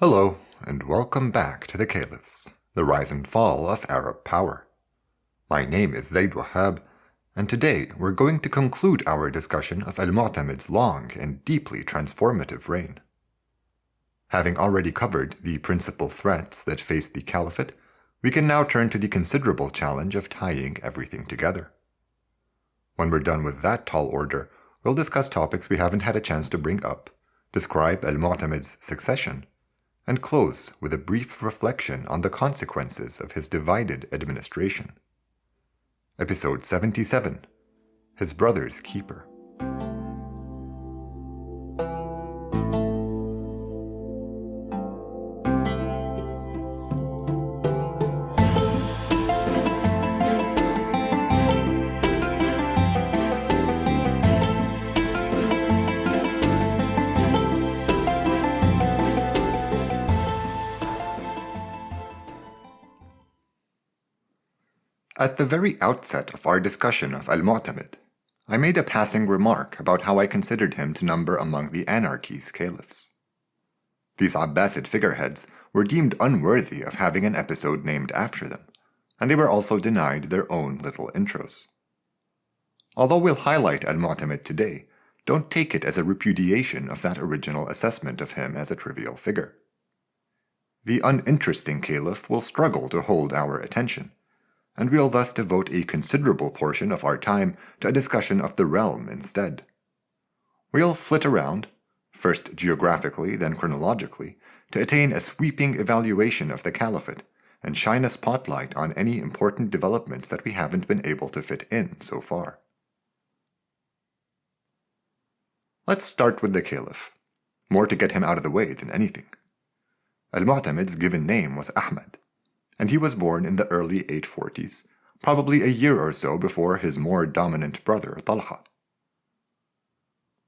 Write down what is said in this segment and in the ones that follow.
Hello, and welcome back to the Caliphs, the rise and fall of Arab power. My name is Zaid Wahab, and today we're going to conclude our discussion of Al-Mu'tamid's long and deeply transformative reign. Having already covered the principal threats that faced the Caliphate, we can now turn to the considerable challenge of tying everything together. When we're done with that tall order, we'll discuss topics we haven't had a chance to bring up, describe Al-Mu'tamid's succession, and close with a brief reflection on the consequences of his divided administration. Episode 77, His Brother's Keeper. At the very outset of our discussion of Al-Mu'tamid, I made a passing remark about how I considered him to number among the anarchy's caliphs. These Abbasid figureheads were deemed unworthy of having an episode named after them, and they were also denied their own little intros. Although we'll highlight Al-Mu'tamid today, don't take it as a repudiation of that original assessment of him as a trivial figure. The uninteresting caliph will struggle to hold our attention, and we'll thus devote a considerable portion of our time to a discussion of the realm instead. We'll flit around, first geographically, then chronologically, to attain a sweeping evaluation of the Caliphate and shine a spotlight on any important developments that we haven't been able to fit in so far. Let's start with the Caliph, more to get him out of the way than anything. Al-Mu'tamid's given name was Ahmad, and he was born in the early 840s, probably a year or so before his more dominant brother Talha.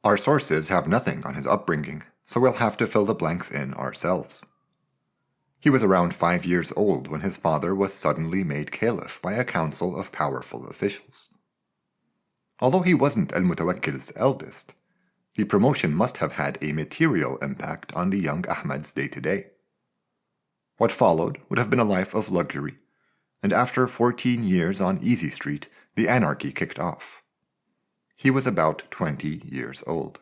Our sources have nothing on his upbringing, so we'll have to fill the blanks in ourselves. He was around 5 years old when his father was suddenly made caliph by a council of powerful officials. Although he wasn't Al-Mutawakkil's eldest, the promotion must have had a material impact on the young Ahmad's day-to-day. What followed would have been a life of luxury, and after 14 years on Easy Street, the anarchy kicked off. He was about 20 years old.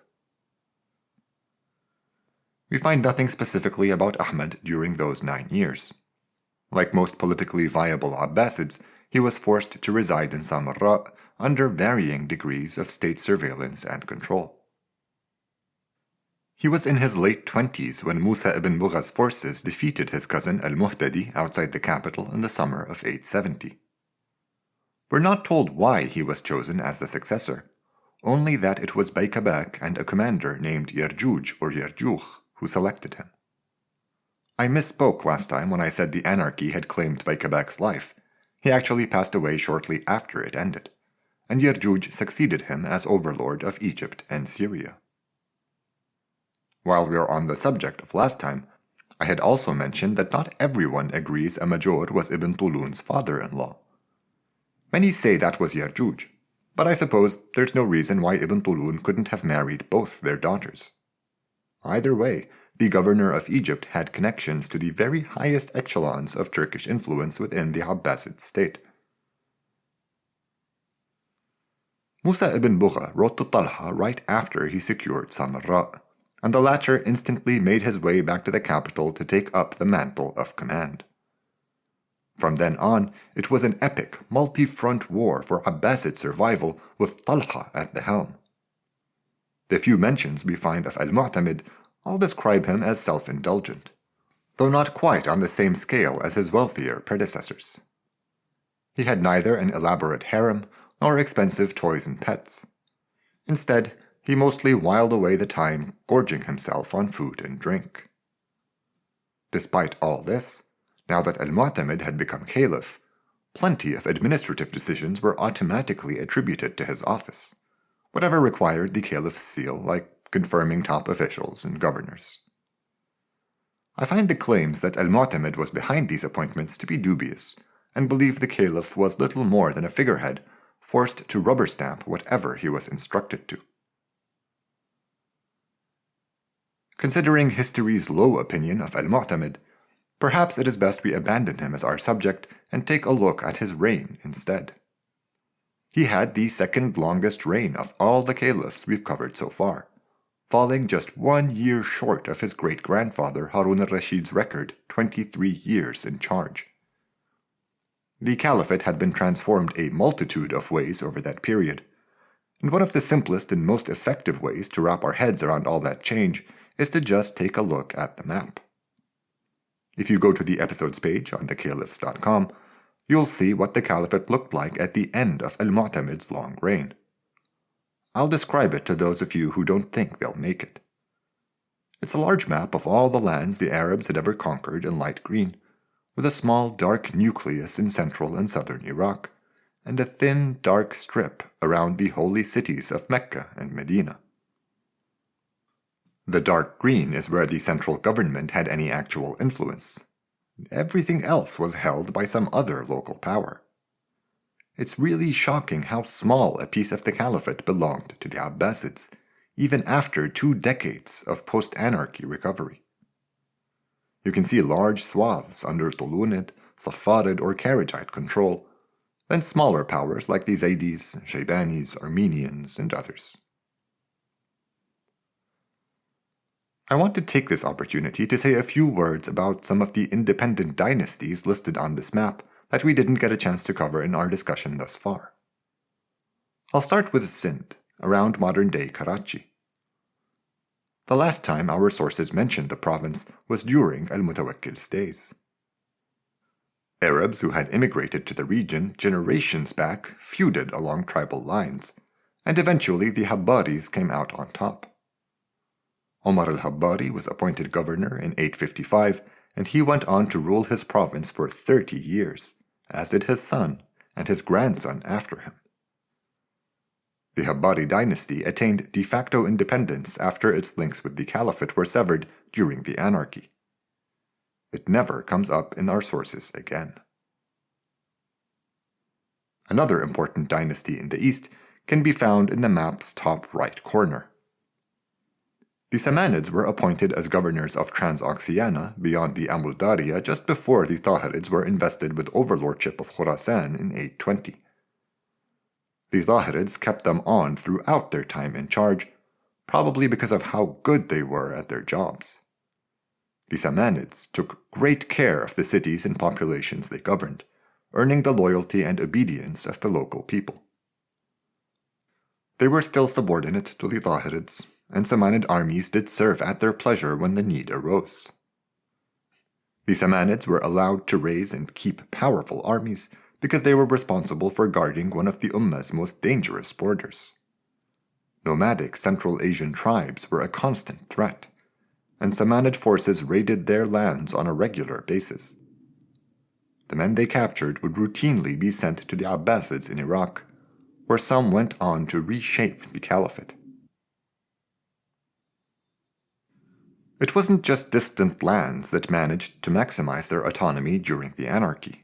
We find nothing specifically about Ahmad during those 9 years. Like most politically viable Abbasids, he was forced to reside in Samarra under varying degrees of state surveillance and control. He was in his late 20s when Musa ibn Bugha's forces defeated his cousin al-Muhtadi outside the capital in the summer of 870. We're not told why he was chosen as the successor, only that it was Baykabak and a commander named Yarjuj or Yarjuh who selected him. I misspoke last time when I said the anarchy had claimed Baykabak's life. He actually passed away shortly after it ended, and Yarjuj succeeded him as overlord of Egypt and Syria. While we are on the subject of last time, I had also mentioned that not everyone agrees a Major was Ibn Tulun's father-in-law. Many say that was Yarjuj, but I suppose there's no reason why Ibn Tulun couldn't have married both their daughters. Either way, the governor of Egypt had connections to the very highest echelons of Turkish influence within the Abbasid state. Musa ibn Bugha wrote to Talha right after he secured Samarra, and the latter instantly made his way back to the capital to take up the mantle of command. From then on, it was an epic, multi-front war for Abbasid survival with Talha at the helm. The few mentions we find of Al-Mu'tamid all describe him as self-indulgent, though not quite on the same scale as his wealthier predecessors. He had neither an elaborate harem nor expensive toys and pets. Instead, he mostly whiled away the time gorging himself on food and drink. Despite all this, now that Al-Mu'tamid had become caliph, plenty of administrative decisions were automatically attributed to his office, whatever required the caliph's seal, like confirming top officials and governors. I find the claims that Al-Mu'tamid was behind these appointments to be dubious, and believe the caliph was little more than a figurehead forced to rubber stamp whatever he was instructed to. Considering history's low opinion of al-Mu'tamid, perhaps it is best we abandon him as our subject and take a look at his reign instead. He had the second longest reign of all the caliphs we've covered so far, falling just 1 year short of his great-grandfather Harun al-Rashid's record, 23 years in charge. The caliphate had been transformed a multitude of ways over that period, and one of the simplest and most effective ways to wrap our heads around all that change is to just take a look at the map. If you go to the episodes page on thecaliphs.com, you'll see what the caliphate looked like at the end of al-Mu'tamid's long reign. I'll describe it to those of you who don't think they'll make it. It's a large map of all the lands the Arabs had ever conquered in light green, with a small dark nucleus in central and southern Iraq, and a thin dark strip around the holy cities of Mecca and Medina. The dark green is where the central government had any actual influence. Everything else was held by some other local power. It's really shocking how small a piece of the caliphate belonged to the Abbasids, even after 2 decades of post-anarchy recovery. You can see large swaths under Tulunid, Safarid, or Kharijite control, then smaller powers like the Zaydis, Shaybanis, Armenians, and others. I want to take this opportunity to say a few words about some of the independent dynasties listed on this map that we didn't get a chance to cover in our discussion thus far. I'll start with Sindh, around modern-day Karachi. The last time our sources mentioned the province was during al-Mutawakkil's days. Arabs who had immigrated to the region generations back feuded along tribal lines, and eventually the Habbaris came out on top. Omar al-Habbari was appointed governor in 855, and he went on to rule his province for 30 years, as did his son and his grandson after him. The Habbari dynasty attained de facto independence after its links with the caliphate were severed during the anarchy. It never comes up in our sources again. Another important dynasty in the east can be found in the map's top right corner. The Samanids were appointed as governors of Transoxiana beyond the Amuldariya just before the Tahirids were invested with overlordship of Khurasan in 820. The Tahirids kept them on throughout their time in charge, probably because of how good they were at their jobs. The Samanids took great care of the cities and populations they governed, earning the loyalty and obedience of the local people. They were still subordinate to the Tahirids, and Samanid armies did serve at their pleasure when the need arose. The Samanids were allowed to raise and keep powerful armies because they were responsible for guarding one of the Ummah's most dangerous borders. Nomadic Central Asian tribes were a constant threat, and Samanid forces raided their lands on a regular basis. The men they captured would routinely be sent to the Abbasids in Iraq, where some went on to reshape the caliphate. It wasn't just distant lands that managed to maximize their autonomy during the anarchy.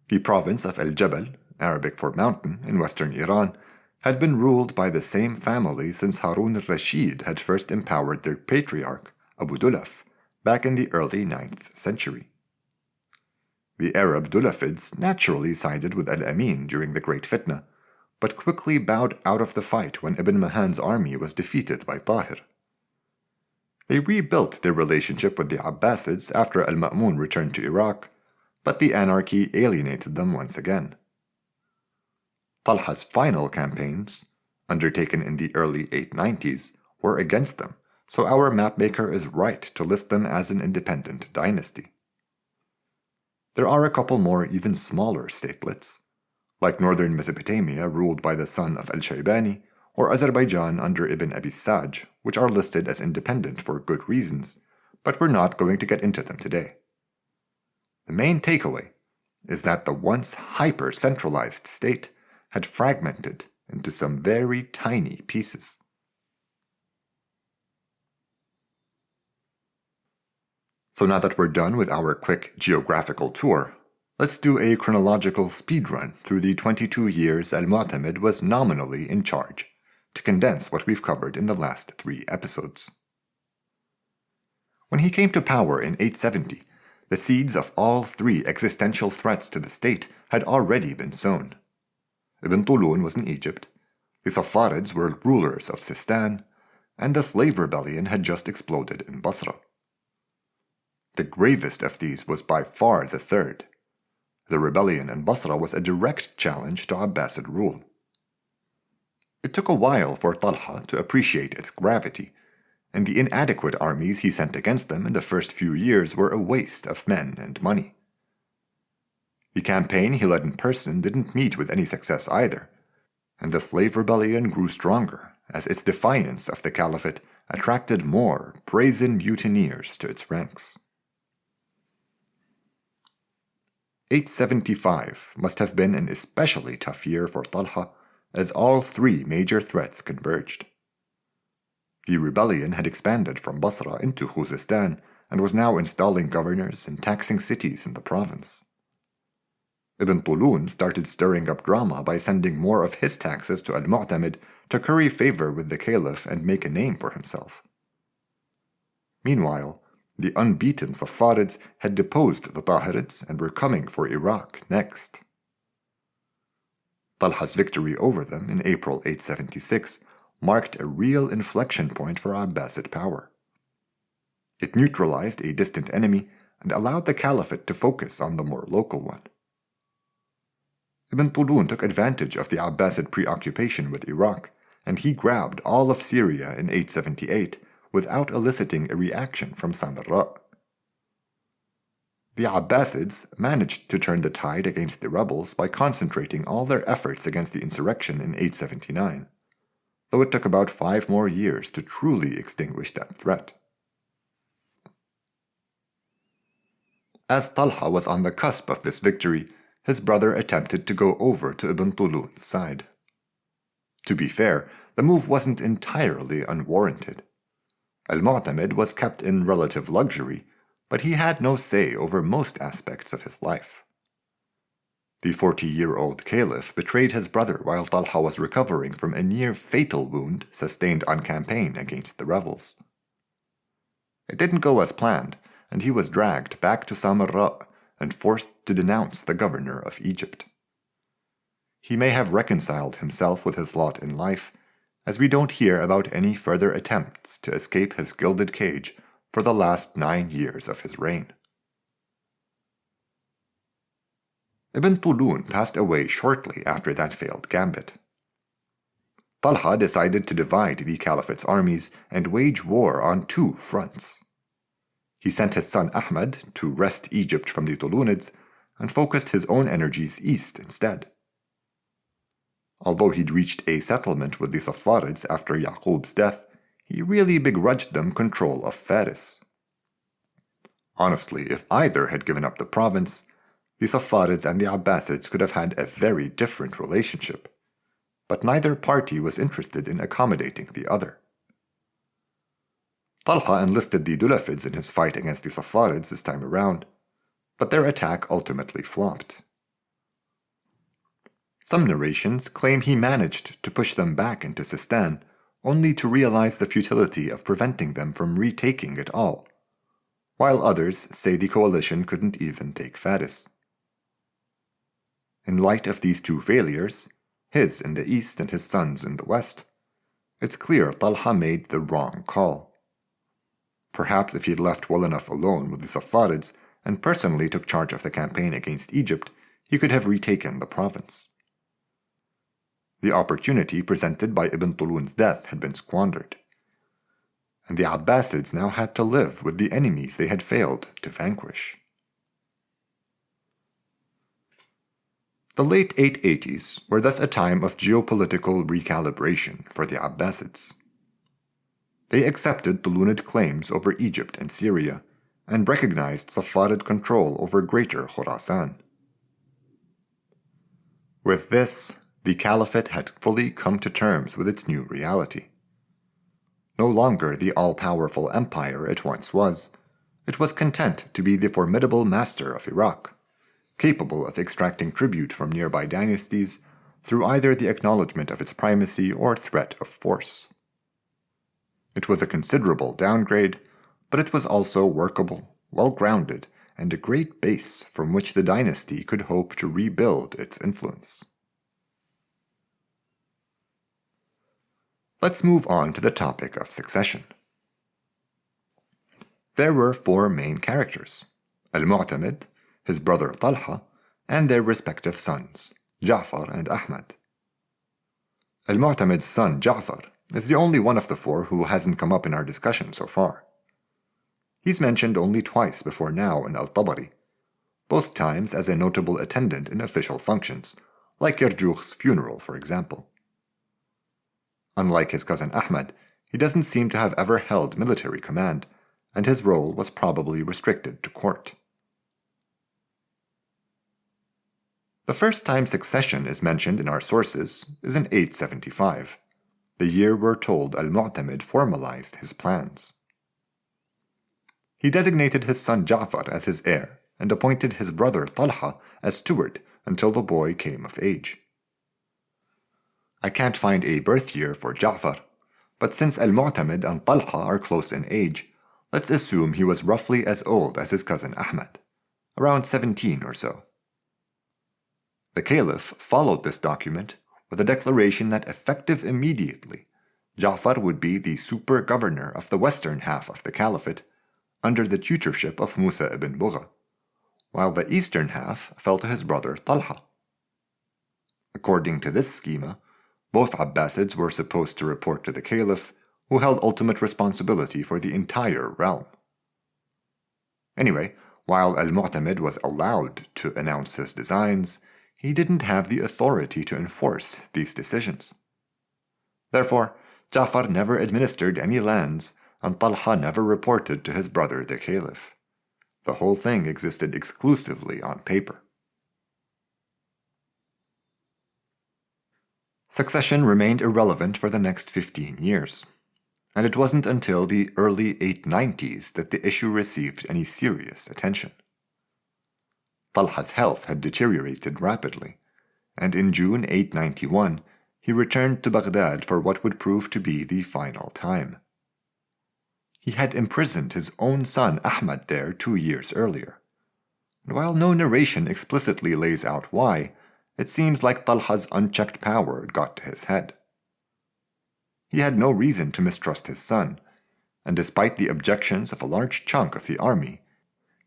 The province of El-Jabal, Arabic for mountain, in western Iran, had been ruled by the same family since Harun al-Rashid had first empowered their patriarch, Abu Dulaf, back in the early 9th century. The Arab Dulafids naturally sided with Al-Amin during the Great Fitna, but quickly bowed out of the fight when Ibn Mahan's army was defeated by Tahir. They rebuilt their relationship with the Abbasids after Al-Ma'mun returned to Iraq, but the anarchy alienated them once again. Talha's final campaigns, undertaken in the early 890s, were against them, so our mapmaker is right to list them as an independent dynasty. There are a couple more even smaller statelets, like northern Mesopotamia ruled by the son of Al-Shaybani, or Azerbaijan under Ibn Abi Saj, which are listed as independent for good reasons, but we're not going to get into them today. The main takeaway is that the once hyper-centralized state had fragmented into some very tiny pieces. So now that we're done with our quick geographical tour, let's do a chronological speedrun through the 22 years Al-Mu'tamid was nominally in charge, to condense what we've covered in the last 3 episodes. When he came to power in 870, the seeds of all three existential threats to the state had already been sown. Ibn Tulun was in Egypt, the Saffarids were rulers of Sistan, and the slave rebellion had just exploded in Basra. The gravest of these was by far the third. The rebellion in Basra was a direct challenge to Abbasid rule. It took a while for Talha to appreciate its gravity, and the inadequate armies he sent against them in the first few years were a waste of men and money. The campaign he led in person didn't meet with any success either, and the slave rebellion grew stronger as its defiance of the caliphate attracted more brazen mutineers to its ranks. 875 must have been an especially tough year for Talha, as all three major threats converged. The rebellion had expanded from Basra into Khuzestan and was now installing governors and taxing cities in the province. Ibn Tulun started stirring up drama by sending more of his taxes to Al-Mu'tamid to curry favor with the caliph and make a name for himself. Meanwhile, the unbeaten Saffarids had deposed the Tahirids and were coming for Iraq next. Talha's victory over them in April 876 marked a real inflection point for Abbasid power. It neutralized a distant enemy and allowed the caliphate to focus on the more local one. Ibn Tulun took advantage of the Abbasid preoccupation with Iraq, and he grabbed all of Syria in 878 without eliciting a reaction from Samarra. The Abbasids managed to turn the tide against the rebels by concentrating all their efforts against the insurrection in 879, though it took about 5 more years to truly extinguish that threat. As Talha was on the cusp of this victory, his brother attempted to go over to Ibn Tulun's side. To be fair, the move wasn't entirely unwarranted. Al-Mu'tamid was kept in relative luxury, but he had no say over most aspects of his life. The 40-year-old caliph betrayed his brother while Talha was recovering from a near-fatal wound sustained on campaign against the rebels. It didn't go as planned, and he was dragged back to Samarra and forced to denounce the governor of Egypt. He may have reconciled himself with his lot in life, as we don't hear about any further attempts to escape his gilded cage for the last 9 years of his reign. Ibn Tulun passed away shortly after that failed gambit. Talha decided to divide the caliphate's armies and wage war on 2 fronts. He sent his son Ahmad to wrest Egypt from the Tulunids and focused his own energies east instead. Although he'd reached a settlement with the Saffarids after Yaqub's death, he really begrudged them control of Faris. Honestly, if either had given up the province, the Saffarids and the Abbasids could have had a very different relationship, but neither party was interested in accommodating the other. Talha enlisted the Dulafids in his fight against the Saffarids this time around, but their attack ultimately flopped. Some narrations claim he managed to push them back into Sistan, only to realize the futility of preventing them from retaking it all, while others say the coalition couldn't even take Faris. In light of these 2 failures, his in the east and his son's in the west, it's clear Talha made the wrong call. Perhaps if he'd left well enough alone with the Saffarids and personally took charge of the campaign against Egypt, he could have retaken the province. The opportunity presented by Ibn Tulun's death had been squandered, and the Abbasids now had to live with the enemies they had failed to vanquish. The late 880s were thus a time of geopolitical recalibration for the Abbasids. They accepted Tulunid claims over Egypt and Syria, and recognized Safarid control over Greater Khurasan. With this, the Caliphate had fully come to terms with its new reality. No longer the all-powerful empire it once was, it was content to be the formidable master of Iraq, capable of extracting tribute from nearby dynasties through either the acknowledgement of its primacy or threat of force. It was a considerable downgrade, but it was also workable, well-grounded, and a great base from which the dynasty could hope to rebuild its influence. Let's move on to the topic of succession. There were four main characters: Al-Mu'tamid, his brother Talha, and their respective sons, Ja'far and Ahmad. Al-Mu'tamid's son Ja'far is the only one of the four who hasn't come up in our discussion so far. He's mentioned only twice before now in Al-Tabari, both times as a notable attendant in official functions, like Yarjugh's funeral, for example. Unlike his cousin Ahmad, he doesn't seem to have ever held military command, and his role was probably restricted to court. The first time succession is mentioned in our sources is in 875, the year we're told Al-Mu'tamid formalized his plans. He designated his son Ja'far as his heir and appointed his brother Talha as steward until the boy came of age. I can't find a birth year for Ja'far, but since Al-Mu'tamid and Talha are close in age, let's assume he was roughly as old as his cousin Ahmad, around 17 or so. The caliph followed this document with a declaration that effective immediately, Ja'far would be the super governor of the western half of the caliphate under the tutorship of Musa ibn Bugha, while the eastern half fell to his brother Talha. According to this schema, both Abbasids were supposed to report to the caliph, who held ultimate responsibility for the entire realm. Anyway, while Al-Mu'tamid was allowed to announce his designs, he didn't have the authority to enforce these decisions. Therefore, Ja'far never administered any lands, and Talha never reported to his brother the caliph. The whole thing existed exclusively on paper. Succession remained irrelevant for the next 15 years, and it wasn't until the early 890s that the issue received any serious attention. Talha's health had deteriorated rapidly, and in June 891 he returned to Baghdad for what would prove to be the final time. He had imprisoned his own son Ahmad there 2 years earlier, and while no narration explicitly lays out why, it seems like Talha's unchecked power got to his head. He had no reason to mistrust his son, and despite the objections of a large chunk of the army,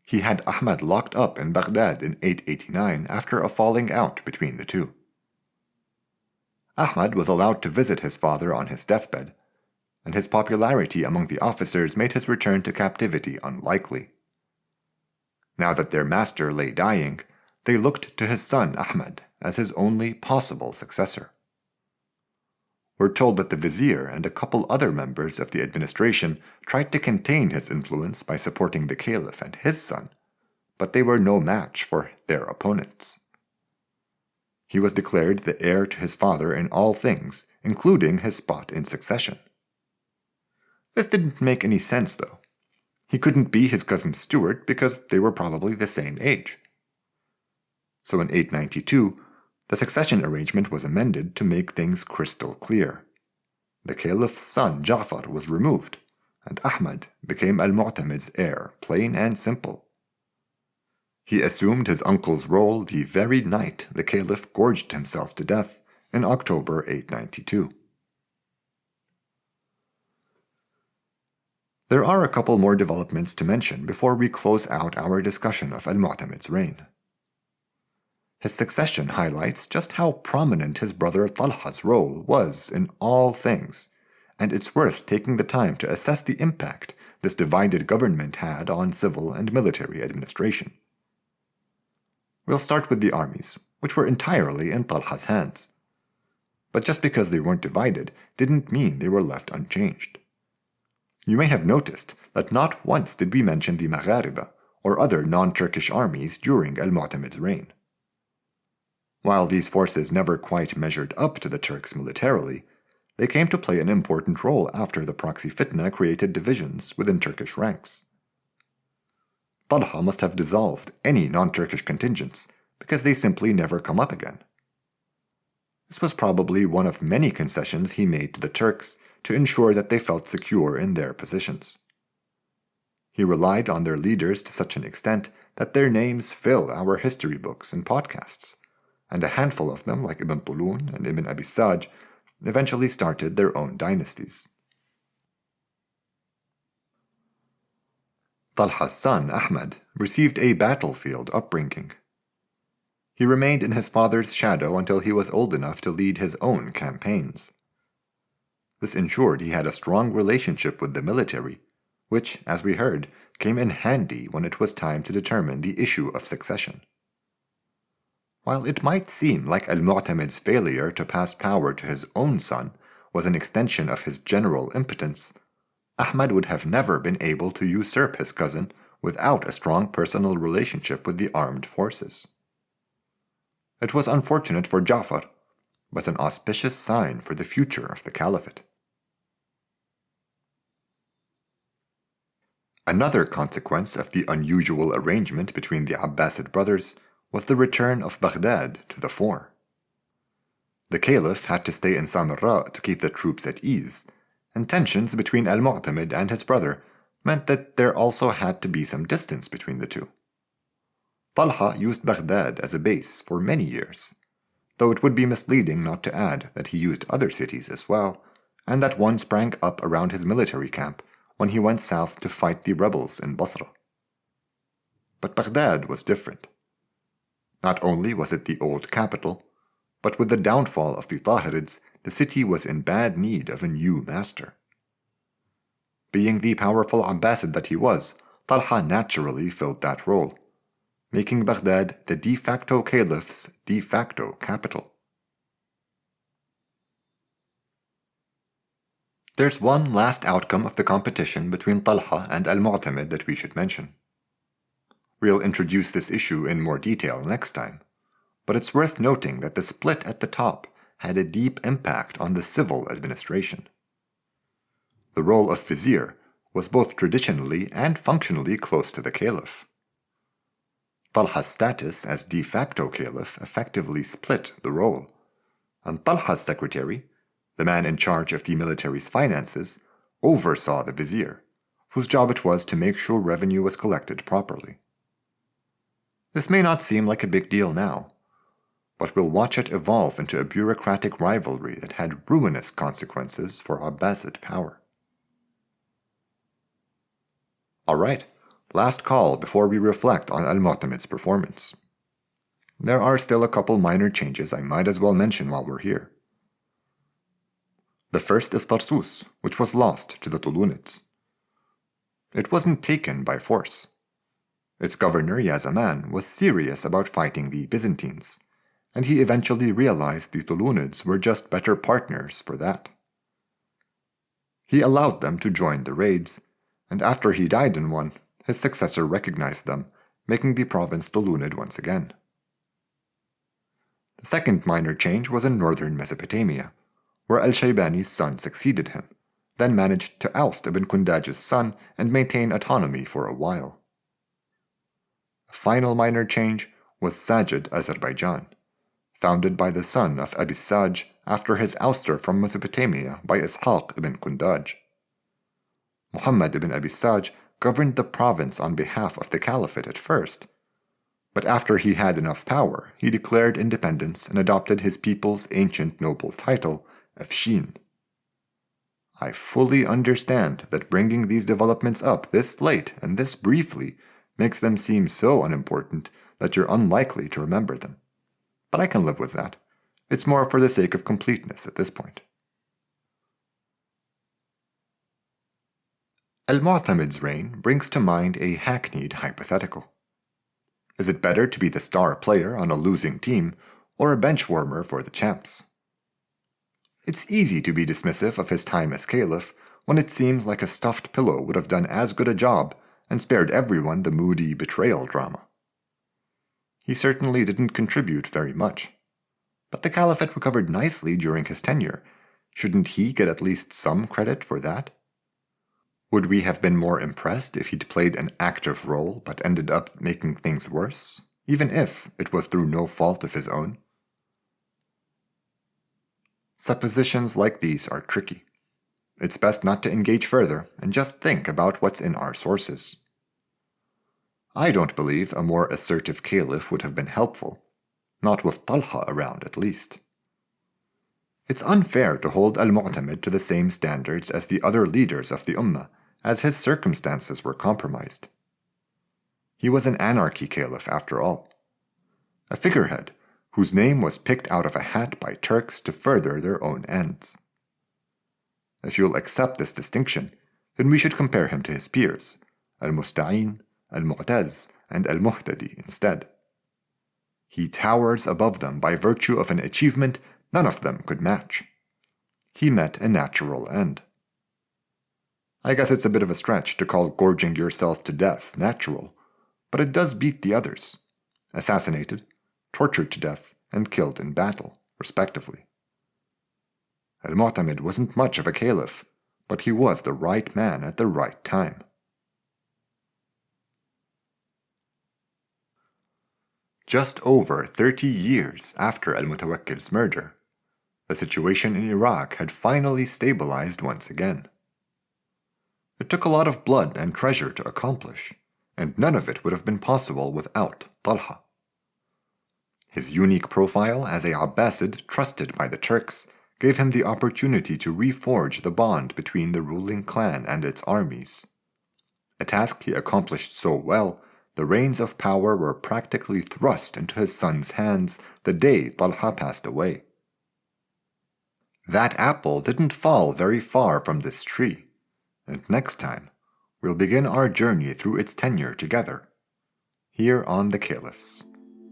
he had Ahmad locked up in Baghdad in 889 after a falling out between the two. Ahmad was allowed to visit his father on his deathbed, and his popularity among the officers made his return to captivity unlikely. Now that their master lay dying, they looked to his son Ahmad as his only possible successor. We're told that the vizier and a couple other members of the administration tried to contain his influence by supporting the caliph and his son, but they were no match for their opponents. He was declared the heir to his father in all things, including his spot in succession. This didn't make any sense, though. He couldn't be his cousin's steward because they were probably the same age. So in 892, the succession arrangement was amended to make things crystal clear. The caliph's son Ja'far was removed, and Ahmad became Al-Mu'tamid's heir, plain and simple. He assumed his uncle's role the very night the caliph gorged himself to death in October 892. There are a couple more developments to mention before we close out our discussion of Al-Mu'tamid's reign. His succession highlights just how prominent his brother Talha's role was in all things, and it's worth taking the time to assess the impact this divided government had on civil and military administration. We'll start with the armies, which were entirely in Talha's hands. But just because they weren't divided didn't mean they were left unchanged. You may have noticed that not once did we mention the Maghariba, or other non-Turkish armies during Al-Mu'tamid's reign. While these forces never quite measured up to the Turks militarily, they came to play an important role after the proxy fitna created divisions within Turkish ranks. Talha must have dissolved any non-Turkish contingents because they simply never come up again. This was probably one of many concessions he made to the Turks to ensure that they felt secure in their positions. He relied on their leaders to such an extent that their names fill our history books and podcasts, and a handful of them, like Ibn Tulun and Ibn Abbasid, eventually started their own dynasties. Talha's son, Ahmad, received a battlefield upbringing. He remained in his father's shadow until he was old enough to lead his own campaigns. This ensured he had a strong relationship with the military, which, as we heard, came in handy when it was time to determine the issue of succession. While it might seem like al-Mu'tamid's failure to pass power to his own son was an extension of his general impotence, Ahmad would have never been able to usurp his cousin without a strong personal relationship with the armed forces. It was unfortunate for Ja'far, but an auspicious sign for the future of the caliphate. Another consequence of the unusual arrangement between the Abbasid brothers was the return of Baghdad to the fore. The caliph had to stay in Samarra to keep the troops at ease, and tensions between al-Mu'tamid and his brother meant that there also had to be some distance between the two. Talha used Baghdad as a base for many years, though it would be misleading not to add that he used other cities as well, and that one sprang up around his military camp when he went south to fight the rebels in Basra. But Baghdad was different. Not only was it the old capital, but with the downfall of the Tahirids, the city was in bad need of a new master. Being the powerful Abbasid that he was, Talha naturally filled that role, making Baghdad the de facto caliph's de facto capital. There's one last outcome of the competition between Talha and al-Mu'tamid that we should mention. We'll introduce this issue in more detail next time, but it's worth noting that the split at the top had a deep impact on the civil administration. The role of vizier was both traditionally and functionally close to the caliph. Talha's status as de facto caliph effectively split the role, and Talha's secretary, the man in charge of the military's finances, oversaw the vizier, whose job it was to make sure revenue was collected properly. This may not seem like a big deal now, but we'll watch it evolve into a bureaucratic rivalry that had ruinous consequences for Abbasid power. Alright, last call before we reflect on al-Mu'tamid's performance. There are still a couple minor changes I might as well mention while we're here. The first is Tarsus, which was lost to the Tulunids. It wasn't taken by force. Its governor, Yazaman, was serious about fighting the Byzantines, and he eventually realized the Tulunids were just better partners for that. He allowed them to join the raids, and after he died in one, his successor recognized them, making the province Tulunid once again. The second minor change was in northern Mesopotamia, where al-Shaybani's son succeeded him, then managed to oust Ibn Kundaj's son and maintain autonomy for a while. The final minor change was Sajid Azerbaijan, founded by the son of Abbasid after his ouster from Mesopotamia by Ishaq ibn Kundaj. Muhammad ibn Abbasid governed the province on behalf of the caliphate at first, but after he had enough power, he declared independence and adopted his people's ancient noble title, Afshin. I fully understand that bringing these developments up this late and this briefly makes them seem so unimportant that you're unlikely to remember them. But I can live with that. It's more for the sake of completeness at this point. Al-Mu'tamid's reign brings to mind a hackneyed hypothetical. Is it better to be the star player on a losing team or a bench warmer for the champs? It's easy to be dismissive of his time as caliph when it seems like a stuffed pillow would have done as good a job and spared everyone the moody betrayal drama. He certainly didn't contribute very much. But the caliphate recovered nicely during his tenure. Shouldn't he get at least some credit for that? Would we have been more impressed if he'd played an active role but ended up making things worse, even if it was through no fault of his own? Suppositions like these are tricky. It's best not to engage further and just think about what's in our sources. I don't believe a more assertive caliph would have been helpful, not with Talha around at least. It's unfair to hold al-Mu'tamid to the same standards as the other leaders of the Ummah, as his circumstances were compromised. He was an anarchy caliph after all, a figurehead whose name was picked out of a hat by Turks to further their own ends. If you'll accept this distinction, then we should compare him to his peers, al-Musta'in, al-Mu'taz, and al-Muhtadi instead. He towers above them by virtue of an achievement none of them could match. He met a natural end. I guess it's a bit of a stretch to call gorging yourself to death natural, but it does beat the others, assassinated, tortured to death, and killed in battle, respectively. Al-Mu'tamid wasn't much of a caliph, but he was the right man at the right time. Just over 30 years after al-Mutawakkil's murder, the situation in Iraq had finally stabilized once again. It took a lot of blood and treasure to accomplish, and none of it would have been possible without Talha. His unique profile as a Abbasid trusted by the Turks gave him the opportunity to reforge the bond between the ruling clan and its armies. A task he accomplished so well, the reins of power were practically thrust into his son's hands the day Talha passed away. That apple didn't fall very far from this tree, and next time we'll begin our journey through its tenure together, here on The Caliphs,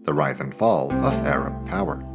the rise and fall of Arab power.